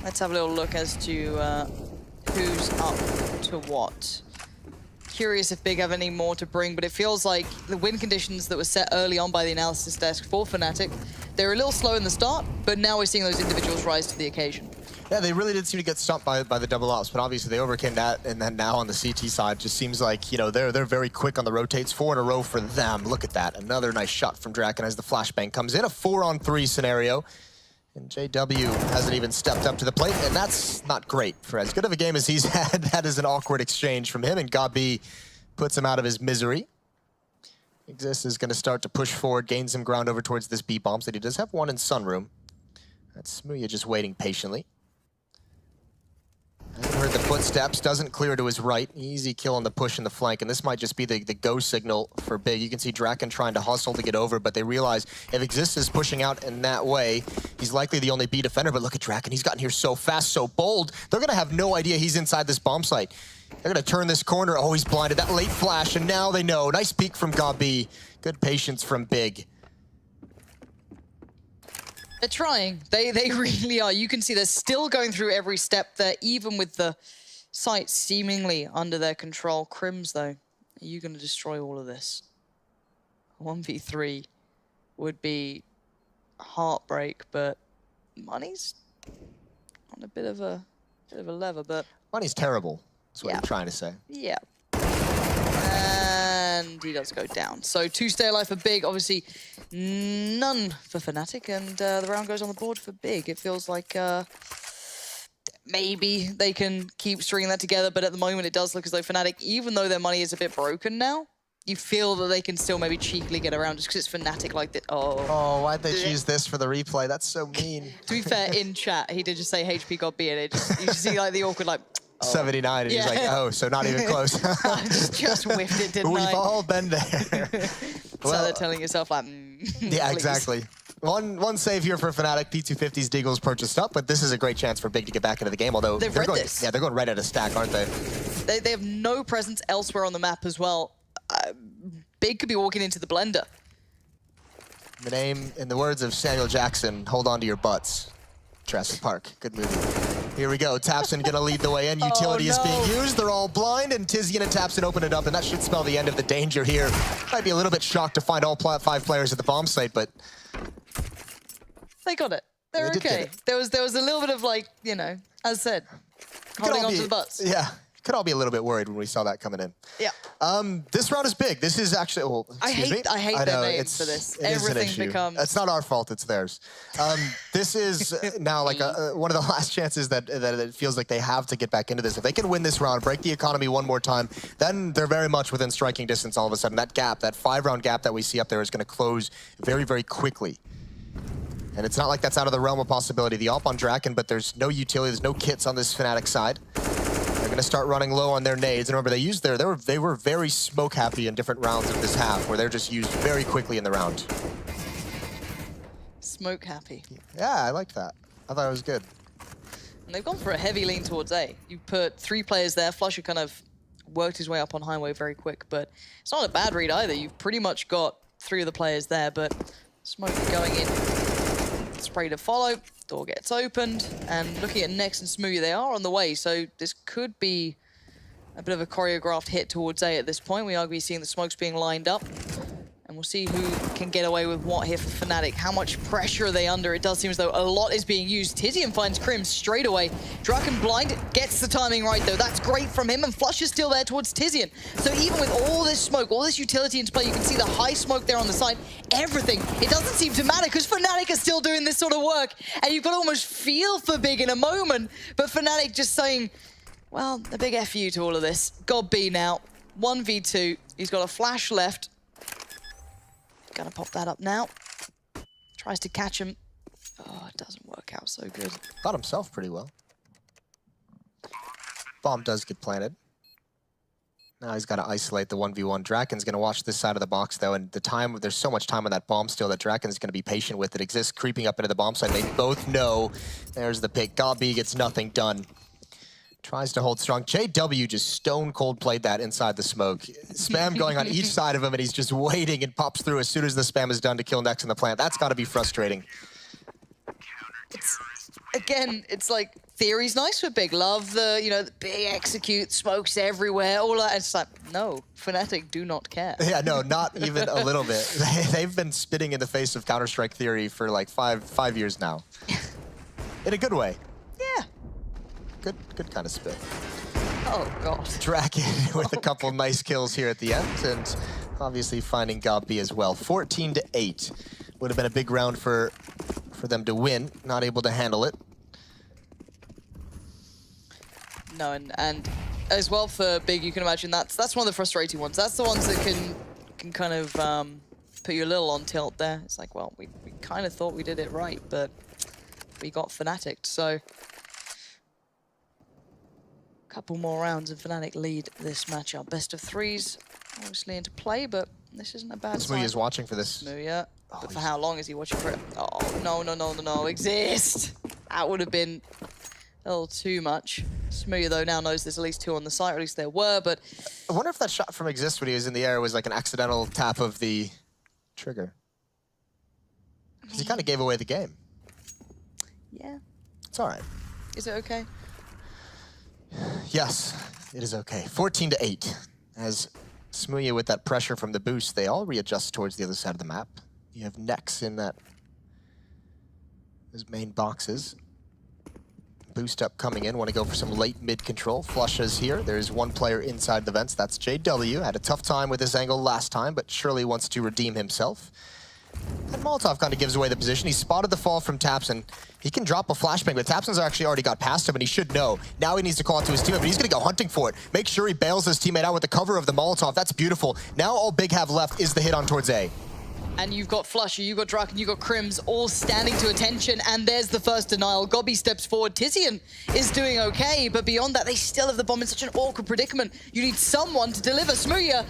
let's have a little look as to who's up to what. Curious if Big have any more to bring, but it feels like the win conditions that were set early on by the analysis desk for fnatic, they were a little slow in the start, but now we're seeing those individuals rise to the occasion. Yeah, they really did seem to get stumped by the double ops, but obviously they overcame that, and then now on the CT side, just seems like, you know, they're very quick on the rotates. 4 in a row for them. Look at that. Another nice shot from Draken as the flashbang comes in. A 4-on-3 scenario. And JW hasn't even stepped up to the plate, and that's not great. For as good of a game as he's had, that is an awkward exchange from him, and Gabi puts him out of his misery. Exist is going to start to push forward, gain some ground over towards this B bomb, so he does have one in Sunroom. That's Smooya just waiting patiently. Hasn't heard the footsteps, doesn't clear to his right. Easy kill on the push in the flank, and this might just be the go signal for Big. You can see Draken trying to hustle to get over, but they realize if Exist is pushing out in that way, he's likely the only B defender, but look at Draken, he's gotten here so fast, so bold. They're gonna have no idea he's inside this bomb site. They're gonna turn this corner, oh, he's blinded, that late flash, and now they know. Nice peek from Gabi, good patience from Big. They're trying. They really are. You can see they're still going through every step there, even with the site seemingly under their control. Crims, though, are you going to destroy all of this? 1v3 would be heartbreak, but money's on a bit of a lever. But money's terrible. That's what yeah. I'm trying to say. Yeah. And he does go down. So 2 stay alive for Big, obviously none for Fnatic, and the round goes on the board for Big. It feels like maybe they can keep stringing that together, but at the moment it does look as though Fnatic, even though their money is a bit broken now, you feel that they can still maybe cheekily get around just because it's Fnatic like that. Oh, why'd they choose this for the replay? That's so mean. To be fair, in chat, he did just say HP got B, and it just, you just see like the awkward like, 79, and yeah. He's like, oh, so not even close. I just whiffed it, didn't I? We've all been there. So they're telling yourself like, yeah, please. exactly. One save here for Fnatic. P250's Deagle's purchased up, but this is a great chance for Big to get back into the game, although they're going, this. Yeah, they're going right at a stack, aren't they? They have no presence elsewhere on the map as well. Big could be walking into the blender. The name, in the words of Samuel Jackson, hold on to your butts. Jurassic Park, good movie. Here we go, Tapson gonna lead the way in. Utility is being used, they're all blind, and Tizian and Tapson open it up, and that should spell the end of the danger here. Might be a little bit shocked to find all 5 players at the bomb site, but... They got it. They're okay. There was a little bit of like, you know, as said, holding on to the butts. Yeah. Could all be a little bit worried when we saw that coming in. Yeah. This round is big. This is actually. Oh, I hate their names for this. Everything becomes. It's not our fault. It's theirs. This is now like one of the last chances that it feels like they have to get back into this. If they can win this round, break the economy one more time, then they're very much within striking distance. All of a sudden, that gap, that 5-round gap that we see up there, is going to close very, very quickly. And it's not like that's out of the realm of possibility. The AWP on Draken, but there's no utility. There's no kits on this Fnatic side. They're going to start running low on their nades. And remember, they were very smoke happy in different rounds of this half, where they're just used very quickly in the round. Smoke happy. Yeah, I liked that. I thought it was good. And they've gone for a heavy lean towards A. You put 3 players there. Flusher kind of worked his way up on highway very quick, but it's not a bad read either. You've pretty much got 3 of the players there, but smoke going in. Spray to follow, door gets opened, and looking at Nex and Smooya, they are on the way, so this could be a bit of a choreographed hit towards A at this point. We are going to be seeing the smokes being lined up, and we'll see who can get away with what here for Fnatic. How much pressure are they under? It does seem as though a lot is being used. Tizian finds Crims straight away. Draken blind, gets the timing right though. That's great from him, and Flush is still there towards Tizian. So even with all this smoke, all this utility into play, you can see the high smoke there on the side. Everything, it doesn't seem to matter because Fnatic are still doing this sort of work, and you've got to almost feel for Big in a moment, but Fnatic just saying, well, a big F you to all of this. God B now, 1v2, he's got a flash left. Gonna pop that up now. Tries to catch him. Oh, it doesn't work out so good. Got himself pretty well. Bomb does get planted. Now he's got to isolate the 1v1. Draken's going to watch this side of the box, though, and there's so much time on that bomb still that Draken's going to be patient with. It exists creeping up into the bomb side. They both know. There's the pick. Gabi gets nothing done. Tries to hold strong. JW just stone cold played that inside the smoke. Spam going on each side of him, and he's just waiting and pops through as soon as the spam is done to kill Nex in the plant. That's got to be frustrating. It's like, theory's nice for Big. Love the, you know, the big execute, smokes everywhere, all that. It's like, no, Fnatic do not care. Yeah, no, not even a little bit. They've been spitting in the face of Counter-Strike theory for like five years now. In a good way. Yeah. Good kind of spit. Oh, God. Draken with a couple nice kills here at the end, and obviously finding Gabi as well. 14-8 would have been a big round for for them to win. Not able to handle it. No, and as well for Big, you can imagine that's one of the frustrating ones. That's the ones that can kind of put you a little on tilt there. It's like, well, we kind of thought we did it right, but we got Fnatic'd. So a couple more rounds and Fnatic lead this matchup. Best of threes obviously into play, but this isn't a bad sign. Smooya's watching for this. Smooya. But for how long is he watching for it? Oh, no, exist! That would have been a little too much. Smooya, though, now knows there's at least 2 on the site, or at least there were, but... I wonder if that shot from Exist when he was in the air was like an accidental tap of the trigger. Because he kind of gave away the game. Yeah. It's all right. Is it okay? Yes, it is okay. 14-8. As Smooya with that pressure from the boost, they all readjust towards the other side of the map. You have Nex in that those main boxes. Boost up coming in, want to go for some late mid control. Flushes here. There's one player inside the vents. That's JW. Had a tough time with this angle last time, but surely wants to redeem himself. And Molotov kind of gives away the position. He spotted the fall from Tapson. He can drop a flashbang, but Tapson's actually already got past him, and he should know. Now he needs to call out to his teammate, but he's going to go hunting for it. Make sure he bails his teammate out with the cover of the Molotov. That's beautiful. Now all Big have left is the hit on towards A. And you've got Flusher, you've got Draken, you've got Crims all standing to attention, and there's the first denial. Gobby steps forward. Tizian is doing okay, but beyond that, they still have the bomb in such an awkward predicament. You need someone to deliver. Smooya,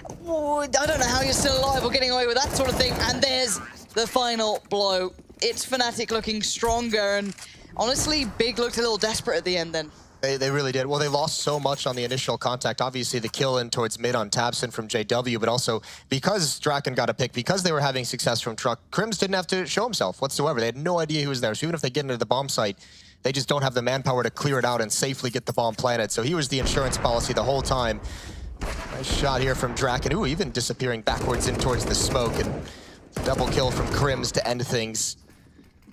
I don't know how you're still alive or getting away with that sort of thing, and there's the final blow. It's Fnatic looking stronger, and honestly, Big looked a little desperate at the end then. They really did. Well, they lost so much on the initial contact. Obviously, the kill in towards mid on Tabson from JW, but also because Draken got a pick, because they were having success from Truck, Crims didn't have to show himself whatsoever. They had no idea he was there. So even if they get into the bomb site, they just don't have the manpower to clear it out and safely get the bomb planted. So he was the insurance policy the whole time. Nice shot here from Draken. Ooh, even disappearing backwards in towards the smoke. And double kill from Crims to end things.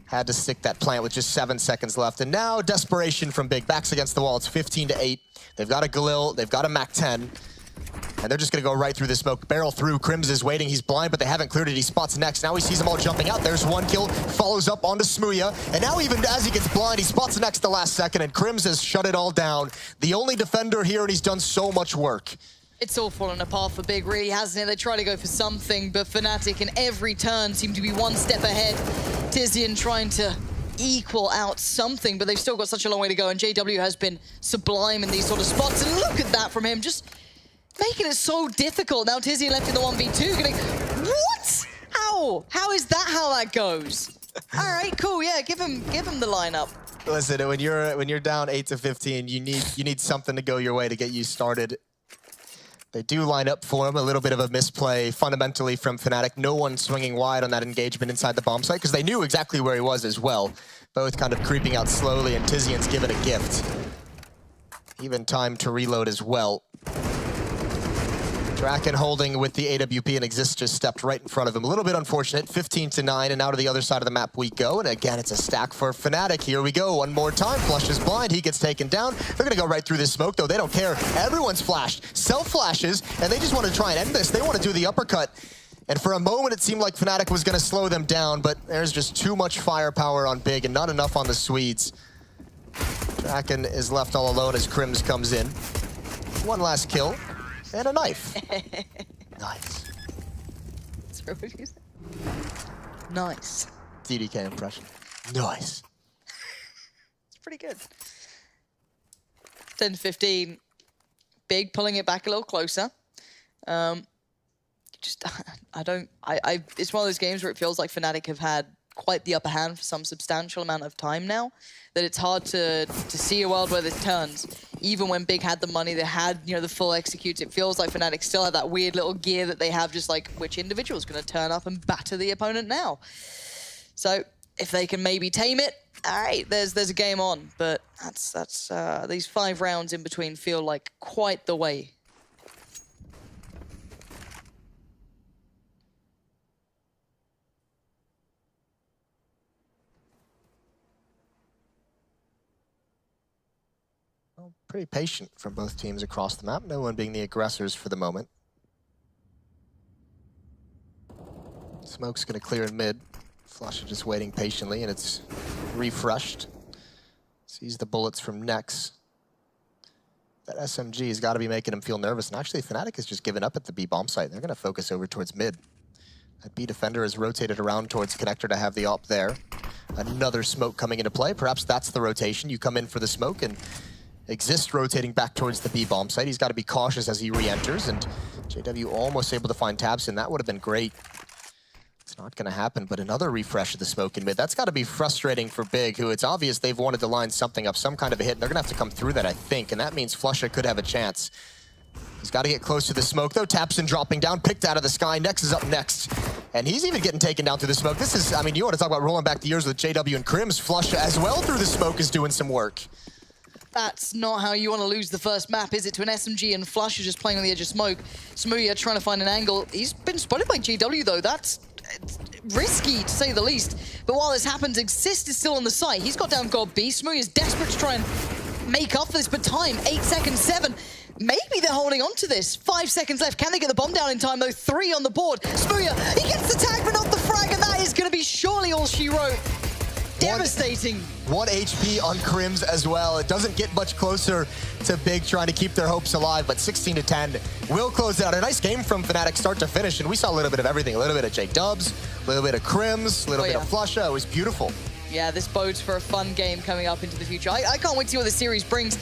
Had to stick that plant with just 7 seconds left. And now desperation from Big. Backs against the wall. It's 15-8. They've got a Galil. They've got a Mac-10. And they're just going to go right through the smoke. Barrel through. Crims is waiting. He's blind, but they haven't cleared it. He spots Nex. Now he sees them all jumping out. There's one kill. Follows up onto Smooya. And now even as he gets blind, he spots Nex the last second. And Crims has shut it all down. The only defender here, and he's done so much work. It's all fallen apart for Big, really, hasn't it? They try to go for something, but Fnatic in every turn seem to be one step ahead. Tizian trying to equal out something, but they've still got such a long way to go, and JW has been sublime in these sort of spots, and look at that from him, just making it so difficult. Now Tizian left in the 1v2, getting... What? How is that how that goes? All right, cool, yeah, give him the lineup. Listen, when you're down 8-15, you need something to go your way to get you started. They do line up for him, a little bit of a misplay fundamentally from Fnatic. No one swinging wide on that engagement inside the bomb site because they knew exactly where he was as well. Both kind of creeping out slowly, and Tizian's given a gift. Even time to reload as well. Draken holding with the AWP, and Exist just stepped right in front of him. A little bit unfortunate, 15-9, and now to the other side of the map we go. And again, it's a stack for Fnatic. Here we go, one more time. Flush is blind, he gets taken down. They're gonna go right through this smoke, though. They don't care. Everyone's flashed, self-flashes, and they just want to try and end this. They want to do the uppercut. And for a moment, it seemed like Fnatic was gonna slow them down, but there's just too much firepower on Big and not enough on the Swedes. Draken is left all alone as Crims comes in. One last kill. And a knife. Nice. Sorry, what did you say? Nice. DDK impression. Nice. It's pretty good. 10-15. Big pulling it back a little closer. It's one of those games where it feels like Fnatic have had quite the upper hand for some substantial amount of time now, that it's hard to see a world where this turns. Even when Big had the money, they had, you know, the full executes, it feels like Fnatic still have that weird little gear that they have, just like, which individual's going to turn up and batter the opponent now? So, if they can maybe tame it, all right, there's a game on. But that's these 5 rounds in between feel like quite the way. Pretty patient from both teams across the map, no one being the aggressors for the moment. Smoke's gonna clear in mid. Flusha just waiting patiently, and it's refreshed. Sees the bullets from Nex. That SMG has got to be making him feel nervous. And actually, Fnatic has just given up at the B bomb site. They're going to focus over towards mid. That B defender has rotated around towards connector to have the op there. Another smoke coming into play. Perhaps that's the rotation. You come in for the smoke, and Exist rotating back towards the B bomb site. He's got to be cautious as he re-enters, and JW almost able to find tabs, and that would have been great. It's not going to happen, but another refresh of the smoke in mid. That's got to be frustrating for Big, who it's obvious they've wanted to line something up, some kind of a hit, and they're going to have to come through that, I think, and that means Flusha could have a chance. He's got to get close to the smoke, though. Tapson dropping down, picked out of the sky. Nex is up next, and he's even getting taken down through the smoke. This is, I mean, you want to talk about rolling back the years with JW and Crims. Flusha as well through the smoke is doing some work. That's not how you want to lose the first map, is it? To an SMG and Flusha just playing on the edge of smoke. Smooya trying to find an angle. He's been spotted by JW, though. That's risky, to say the least. But while this happens, Exist is still on the site. He's got down God B. Smooya's desperate to try and make up for this, but time, 8 seconds, 7. Maybe they're holding on to this. 5 seconds left. Can they get the bomb down in time, though? 3 on the board. Smooya, he gets the tag, but not the frag, and that is going to be surely all she wrote. Devastating. 1 HP on Crims as well. It doesn't get much closer to Big trying to keep their hopes alive, but 16-10 will close out. A nice game from Fnatic start to finish, and we saw a little bit of everything. A little bit of Jake Dubs, a little bit of Crims, a little bit of Flusha. It was beautiful. Yeah, this bodes for a fun game coming up into the future. I can't wait to see what the series brings.